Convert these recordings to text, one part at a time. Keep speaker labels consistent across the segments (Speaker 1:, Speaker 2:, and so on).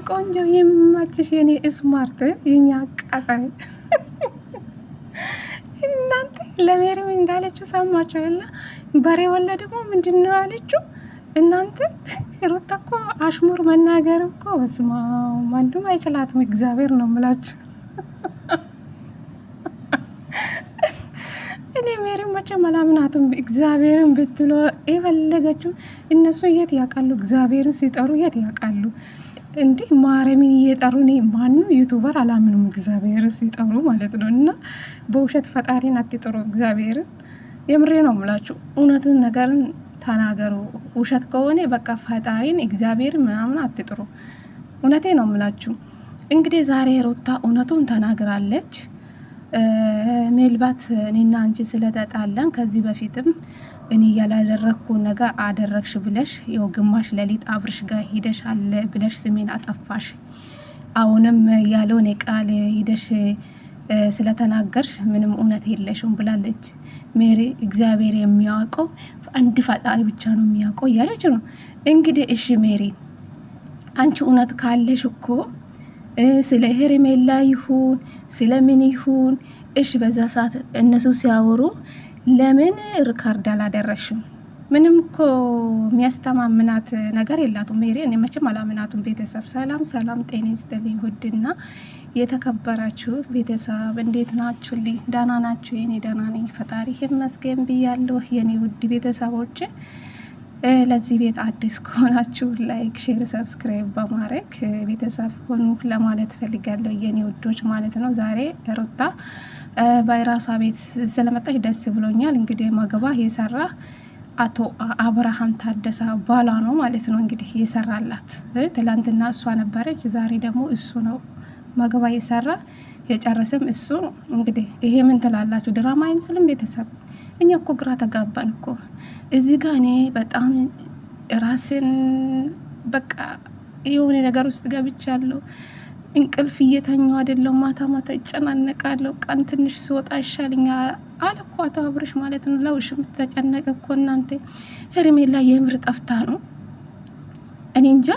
Speaker 1: ቆንጆ ይመችሽ የኔ ስማርት የኛ አቃጣይ እናንተ ለሜሪም እንዳለችው ሰማችሁ አይደል? በሬ ወላ ደግሞ ምንድነው ያለችው? እናንተ ሩታ እኮ አሽሙር መናገር እኮ በስማ ማንዱም አይችላትም። እግዚአብሔር ነው የምላችሁ። እኔ ሜሪም መቼም አላምናትም። እግዚአብሔርን ብትሎ የፈለገችው እነሱ የት ያውቃሉ? እግዚአብሔርን ሲጠሩ የት ያውቃሉ? እንዴ ማረሚን እየጠሩ እኔ ማንም ዩቱበር አላምንም። እግዚአብሔርን ሲጠሩ ማለት ነው። እና በውሸት ፈጣሪን አትጥሩ። እግዚአብሔርን የምሬ ነው የምላችሁ። እውነቱን ነገርን ተናገሩ። ውሸት ከሆነ በቃ ፈጣሪን እግዚአብሔርን ምናምን አትጥሩ። እውነቴ ነው የምላችሁ። እንግዲህ ዛሬ ሩታ እውነቱን ተናግራለች። ሜልባት እኔና አንቺ ስለተጣላን ከዚህ በፊትም እኔ ያላደረኩን ነገር አደረግሽ ብለሽ ያው ግማሽ ሌሊት አብርሽ ጋር ሂደሽ አለ ብለሽ ስሜን አጠፋሽ። አሁንም ያለውን ቃል ሂደሽ ስለተናገርሽ ምንም እውነት የለሽም ብላለች ሜሪ። እግዚአብሔር የሚያውቀው አንድ ፈጣሪ ብቻ ነው የሚያውቀው እያለች ነው እንግዲህ። እሺ ሜሪ አንቺ እውነት ካለሽ እኮ ስለ ሄርሜላ ይሁን ስለምን ይሁን እሺ፣ በዛ ሰዓት እነሱ ሲያወሩ ለምን ሪካርድ አላደረግሽም? ምንም እኮ የሚያስተማምናት ነገር የላቱም ሜሪ። እኔ መቼም አላምናቱም። ቤተሰብ ሰላም ሰላም፣ ጤና ይስጥልኝ ውድና የተከበራችሁ ቤተሰብ እንዴት ናችሁልኝ? ደህና ናችሁ? የኔ ደህና ነኝ ፈጣሪ ይመስገን ብያለሁ የኔ ውድ ቤተሰቦች። ለዚህ ቤት አዲስ ከሆናችሁ ላይክ፣ ሼር፣ ሰብስክራይብ በማድረግ ቤተሰብ ሆኑ ለማለት ፈልጋለሁ የኔ ውዶች ማለት ነው። ዛሬ ሩታ በራሷ ቤት ስለመጣች ደስ ብሎኛል። እንግዲህ ማገባ የሰራ አቶ አብርሃም ታደሰ ባላ ነው ማለት ነው። እንግዲህ የሰራላት ትላንትና እሷ ነበረች፣ ዛሬ ደግሞ እሱ ነው ማገባ የሰራ የጨረሰም እሱ ነው። እንግዲህ ይሄ ምን ትላላችሁ? ድራማ አይመስልም ቤተሰብ? እኛ እኮ ግራ ተጋባን እኮ እዚህ ጋር። እኔ በጣም ራስን በቃ የሆነ ነገር ውስጥ ገብቻለሁ። እንቅልፍ እየተኛው አይደለም። ማታ ማታ እጨናነቃለሁ። ቀን ትንሽ ስወጣ ይሻልኛል አለ እኮ አቶ አብርሽ ማለት ነው። ለውሽም ተጨነቀ እኮ እናንተ። ሄርሜላ የምር ጠፍታ ነው። እኔ እንጃ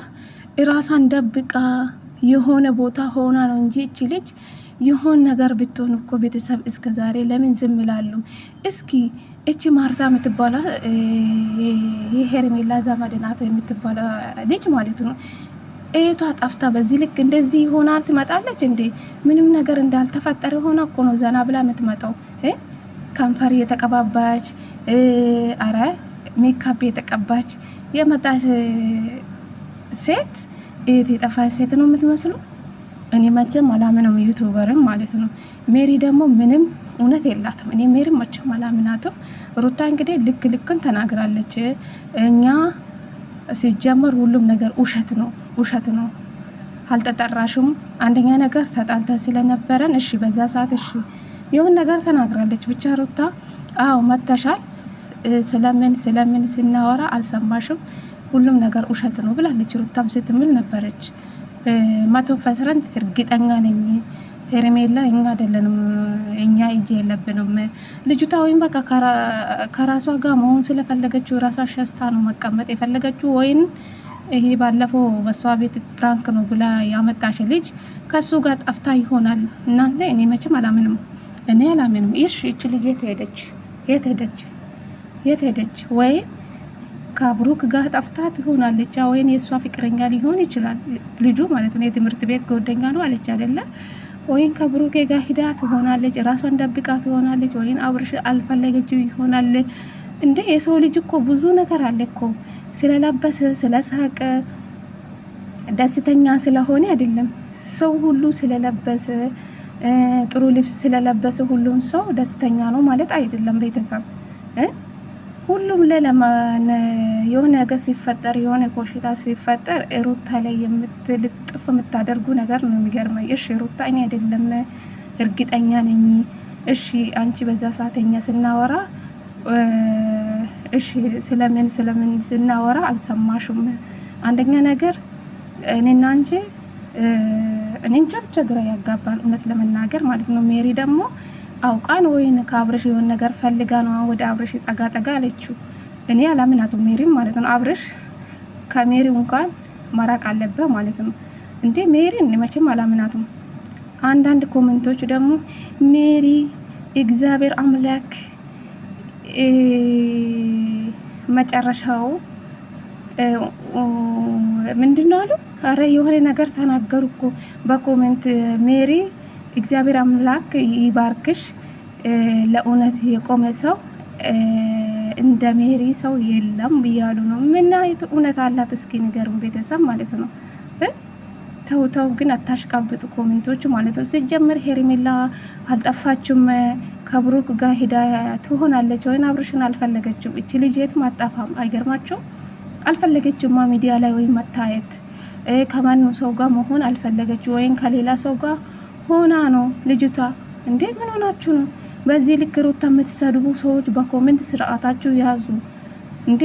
Speaker 1: ራሷን ደብቃ የሆነ ቦታ ሆና ነው እንጂ እቺ ልጅ የሆን ነገር ብትሆን እኮ ቤተሰብ እስከ ዛሬ ለምን ዝም ይላሉ? እስኪ እቺ ማርታ የምትባላ የሄርሜላ ዘመድ ናት የምትባላ ልጅ ማለት ነው። እህቷ ጠፍታ በዚህ ልክ እንደዚህ ይሆናል ትመጣለች እንዴ? ምንም ነገር እንዳልተፈጠረ ሆና እኮ ነው ዘና ብላ የምትመጣው። ከንፈር የተቀባባች አረ ሜካፕ የተቀባች የመጣች ሴት እህት የጠፋች ሴት ነው የምትመስሉ። እኔ መቼም አላምነው ዩቱበርም ማለት ነው። ሜሪ ደግሞ ምንም እውነት የላትም። እኔ ሜሪ መቼም አላምናትም። ሩታ እንግዲህ ልክ ልክን ተናግራለች። እኛ ሲጀመር ሁሉም ነገር ውሸት ነው። አልተጠራሽም። አንደኛ ነገር ተጣልተ ስለነበረን እሺ፣ በዛ ሰዓት እሺ የሆነ ነገር ተናግራለች። ብቻ ሩታ አዎ መተሻል ስለምን ስናወራ አልሰማሽም፣ ሁሉም ነገር ውሸት ነው ብላለች። ሩታም ስትምል ነበረች። 100% እርግጠኛ ነኝ ሄርሜላ እኛ አይደለንም፣ እኛ እጅ የለብንም። ልጅቷ ወይም በቃ ከራሷ ጋር መሆን ስለፈለገችው ራሷ ሸስታ ነው መቀመጥ የፈለገችው። ወይም ይሄ ባለፈው በሷ ቤት ፕራንክ ነው ብላ ያመጣሽ ልጅ ከሱ ጋር ጠፍታ ይሆናል። እናንተ እኔ መቼም አላምንም። እሺ እቺ ልጅ የት ሄደች? ወይ ከብሩክ ጋር ጠፍታ ትሆናለች። ወይን የእሷ ፍቅረኛ ሊሆን ይችላል ልጁ ማለት ነው። የትምህርት ቤት ጓደኛ ነው አለች አይደለ? ወይን ከብሩክ ጋር ሂዳ ትሆናለች። ራሷን ደብቃ ትሆናለች። ወይን አብርሽ አልፈለገችው ይሆናል። እንደ የሰው ልጅ እኮ ብዙ ነገር አለ እኮ። ስለለበሰ ስለሳቀ ደስተኛ ስለሆነ አይደለም። ሰው ሁሉ ስለለበሰ ጥሩ ልብስ ስለለበሰ ሁሉም ሰው ደስተኛ ነው ማለት አይደለም ቤተሰብ። ሁሉም ለማን የሆነ ነገር ሲፈጠር የሆነ ኮሽታ ሲፈጠር ሩታ ላይ የምትልጥፍ የምታደርጉ ነገር ነው የሚገርመኝ። እሺ ሩታ እኔ አይደለም እርግጠኛ ነኝ። እሺ አንቺ በዛ ሰዓተኛ ስናወራ እሺ ስለምን ስናወራ አልሰማሽም? አንደኛ ነገር እኔና አንቺ እኔ እንጃ ብቻ ግራ ያጋባል እውነት ለመናገር ማለት ነው። ሜሪ ደግሞ አውቃን ወይን ከአብርሽ የሆነ ነገር ፈልጋ ነው ወደ አብርሽ ጠጋ አለችው። እኔ አላምናቱም ሜሪም ማለት ነው። አብርሽ ከሜሪ እንኳን መራቅ አለበት ማለት ነው። እንዴ ሜሪን መቼም አላምናትም። አንዳንድ ኮሜንቶች ደግሞ ሜሪ እግዚአብሔር አምላክ መጨረሻው ምንድነው አሉ? አረ የሆነ ነገር ተናገሩ እኮ በኮሜንት ሜሪ እግዚአብሔር አምላክ ይባርክሽ፣ ለእውነት የቆመ ሰው እንደ ሜሪ ሰው የለም ብያሉ ነው። ምን አይነት እውነት አላት እስኪ ንገሩን ቤተሰብ ማለት ነው። ተው ግን አታሽቃብጡ ኮሜንቶች ማለት ነው። ሲጀምር ሄርሜላ አልጠፋችም፣ ከብሩክ ጋር ሄዳ ትሆናለች ወይ? አብርሽን አልፈለገችም እቺ ልጅ የትም አጣፋም። አይገርማችሁ? አልፈለገችማ ሚዲያ ላይ ወይ መታየት ከማንም ሰው ጋር መሆን አልፈለገች፣ ወይም ከሌላ ሰው ጋር ሆና ነው ልጅቷ። እንዴ ምን ሆናችሁ ነው በዚህ ልክ ሩታ የምትሰድቡ ሰዎች? በኮሜንት ስርዓታችሁ ያዙ እንዴ።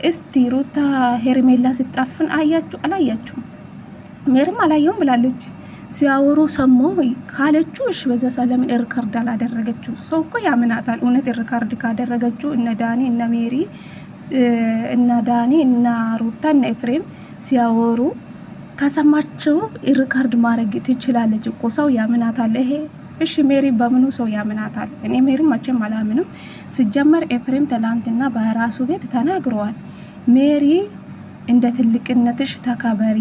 Speaker 1: እስቲ ሩታ ሄርሜላ ስጣፍን አያችሁ አላያችሁም? ሜርም አላየውም ብላለች። ሲያወሩ ሰሞ ካለችው እሺ፣ በዛ ሰለምን ሪካርድ አላደረገችው። ሰው እኮ ያምናታል። እውነት ሪካርድ ካደረገችው እነ ዳኒ እነ ሜሪ እና ዳኒ እና ሩታ እና ኤፍሬም ሲያወሩ ከሰማቸው ሪካርድ ማድረግ ትችላለች እኮ። ሰው ያምናታል። ይሄ እሺ ሜሪ በምኑ ሰው ያምናታል? እኔ ሜሪ መቼም አላምንም። ሲጀመር ኤፍሬም ትላንትና በራሱ ቤት ተናግረዋል። ሜሪ እንደ ትልቅነትሽ ተከበሪ፣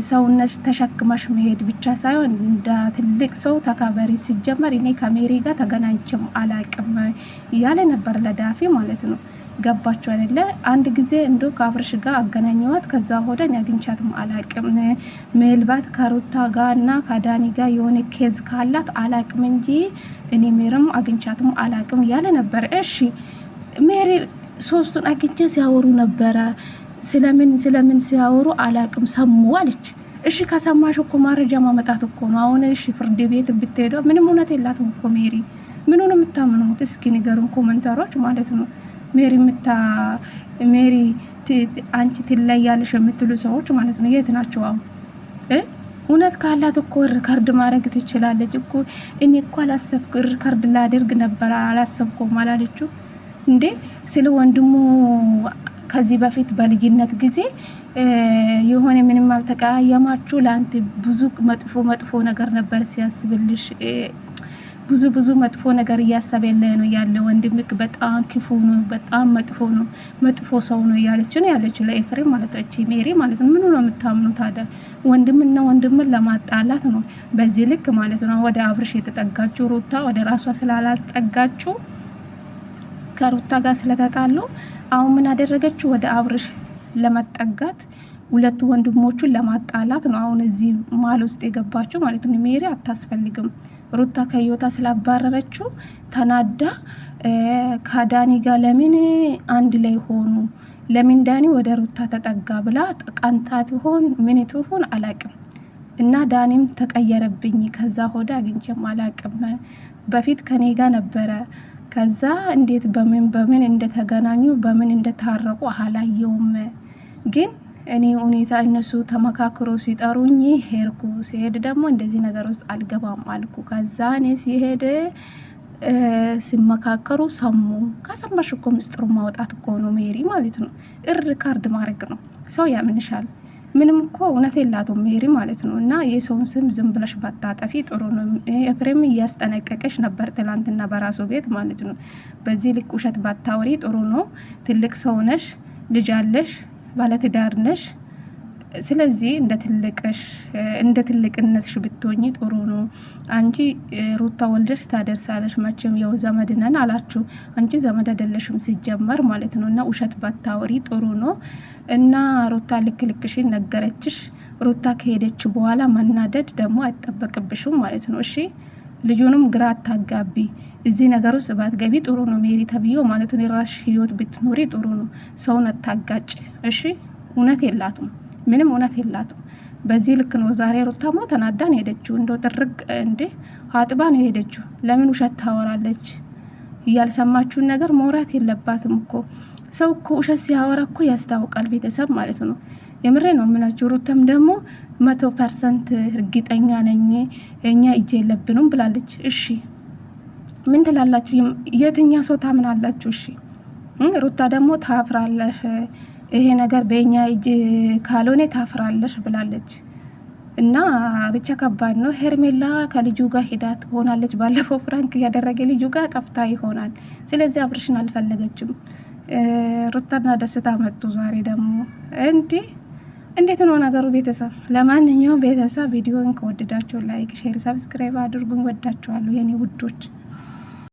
Speaker 1: ሰውነት ተሸክመሽ መሄድ ብቻ ሳይሆን እንደ ትልቅ ሰው ተከበሪ። ሲጀመር እኔ ከሜሪ ጋር ተገናኝቼም አላቅም እያለ ነበር ለዳፊ ማለት ነው። ገባችሁ አይደለ? አንድ ጊዜ እንዶ ከአብርሽ ጋር አገናኘዋት። ከዛ ሆደን ያግኝቻትም አላቅም። ምናልባት ከሩታ ጋር እና ከዳኒ ጋር የሆነ ኬዝ ካላት አላቅም እንጂ እኔ ሜሪም አግኝቻትም አላቅም እያለ ነበር። እሺ ሜሪ ሶስቱን አግኝቼ ሲያወሩ ነበረ። ስለምን ሲያወሩ አላቅም ሰሙ አለች። እሺ ከሰማሽ እኮ ማረጃ ማመጣት እኮ ነው። አሁን እሺ ፍርድ ቤት ብትሄዱ ምንም እውነት የላትም እኮ ሜሪ። ምን ነው የምታምኑት? እስኪ ንገሩን ኮሜንታሮች ማለት ነው። ሜሪ አንቺ ትለያለሽ የምትሉ ሰዎች ማለት ነው የት ናቸው አሁን? እውነት ካላት እኮ ሪካርድ ማድረግ ትችላለች እኮ። እኔ እኮ አላሰብኩ ሪካርድ ላደርግ ነበር አላሰብኩም አላለችው እንዴ? ስለ ወንድሙ ከዚህ በፊት በልጅነት ጊዜ የሆነ ምንም አልተቀያየማችሁ? ለአንተ ብዙ መጥፎ ነገር ነበር ሲያስብልሽ፣ ብዙ መጥፎ ነገር እያሰበለ ነው ያለ። ወንድምክ በጣም ክፉ ነው፣ በጣም መጥፎ ሰው ነው ያለችው ለኤፍሬም ማለት ነው። እቺ ሜሪ ማለት ነው። ምን ነው የምታምኑ ታዲያ? ወንድምና ወንድምን ለማጣላት ነው በዚህ ልክ ማለት ነው። ወደ አብርሽ የተጠጋችሁ ሩታ ወደ ራሷ ስላላጠጋችሁ ከሩታ ጋር ስለተጣሉ አሁን ምን አደረገችው? ወደ አብርሽ ለመጠጋት ሁለቱ ወንድሞቹን ለማጣላት ነው አሁን እዚህ ማል ውስጥ የገባችው ማለት ነው። ሜሪ አታስፈልግም። ሩታ ከህይወታ ስላባረረችው ተናዳ ከዳኒ ጋር ለምን አንድ ላይ ሆኑ፣ ለምን ዳኒ ወደ ሩታ ተጠጋ ብላ ቀንታት ይሆን ምን ትሆን አላቅም። እና ዳኒም ተቀየረብኝ፣ ከዛ ሆዳ አግኝቼም አላቅም። በፊት ከኔ ጋር ነበረ፣ ከዛ እንዴት በምን እንደተገናኙ በምን እንደታረቁ አላየውም። ግን እኔ ሁኔታ እነሱ ተመካክሮ ሲጠሩኝ ሄድኩ። ሲሄድ ደግሞ እንደዚህ ነገር ውስጥ አልገባም አልኩ። ከዛ እኔ ሲሄድ ሲመካከሩ ሰሙ። ከሰማሽ እኮ ምስጢሩ ማውጣት እኮ ነው ሜሪ ማለት ነው። ሪካርድ ማድረግ ነው። ሰው ያምንሻል። ምንም እኮ እውነት የላትም ሜሪ ማለት ነው። እና የሰውን ስም ዝም ብለሽ ባታጠፊ ጥሩ ነው። ኤፍሬም እያስጠነቀቀሽ ነበር ትላንትና በራሱ ቤት ማለት ነው። በዚህ ልክ ውሸት ባታወሪ ጥሩ ነው። ትልቅ ሰው ነሽ፣ ልጅ አለሽ፣ ባለትዳር ነሽ። ስለዚህ እንደ ትልቅነትሽ ብትሆኚ ጥሩ ነው። አንቺ ሩታ ወልደሽ ታደርሳለሽ። መቼም የው ዘመድ ነን አላችሁ፣ አንቺ ዘመድ አይደለሽም ሲጀመር ማለት ነው። እና ውሸት ባታወሪ ጥሩ ነው። እና ሩታ ልክሽን ነገረችሽ። ሩታ ከሄደች በኋላ መናደድ ደግሞ አይጠበቅብሽም ማለት ነው። እሺ ልጁንም ግራ አታጋቢ። እዚህ ነገር ውስጥ ባትገቢ ጥሩ ነው ሜሪ ተብዮ ማለት ነው። የራስሽ ህይወት ብትኖሪ ጥሩ ነው። ሰውን አታጋጭ። እሺ እውነት የላቱም፣ ምንም እውነት የላቱም። በዚህ ልክ ነው ዛሬ ሩታ ሞ ተናዳን ሄደችው። እንደው ጥርቅ እንዴ አጥባ ነው ሄደችው። ለምን ውሸት ታወራለች? ያልሰማችሁን ነገር መውራት የለባትም እኮ። ሰው እኮ ውሸት ሲያወራ እኮ ያስታውቃል ቤተሰብ ማለት ነው። የምሬ ነው የምላችሁ። ሩታም ደግሞ 100% እርግጠኛ ነኝ እኛ እጄ የለብንም ብላለች። እሺ ምን ትላላችሁ? የትኛ ሰው ታምናላችሁ? እሺ ሩታ ደግሞ ታፍራለሽ፣ ይሄ ነገር በእኛ እጅ ካልሆነ ታፍራለሽ ብላለች። እና ብቻ ከባድ ነው። ሄርሜላ ከልጁ ጋር ሂዳት ሆናለች። ባለፈው ፍራንክ ያደረገ ልጁ ጋር ጠፍታ ይሆናል። ስለዚህ አብርሽን አልፈለገችም። ሩታና ደስታ መጡ። ዛሬ ደግሞ እንዴት ነው ነገሩ? ቤተሰብ ለማንኛውም ቤተሰብ ቪዲዮን ከወደዳችሁ ላይክ፣ ሼር፣ ሰብስክራይብ አድርጉኝ። ወዳችኋለሁ የኔ ውዶች።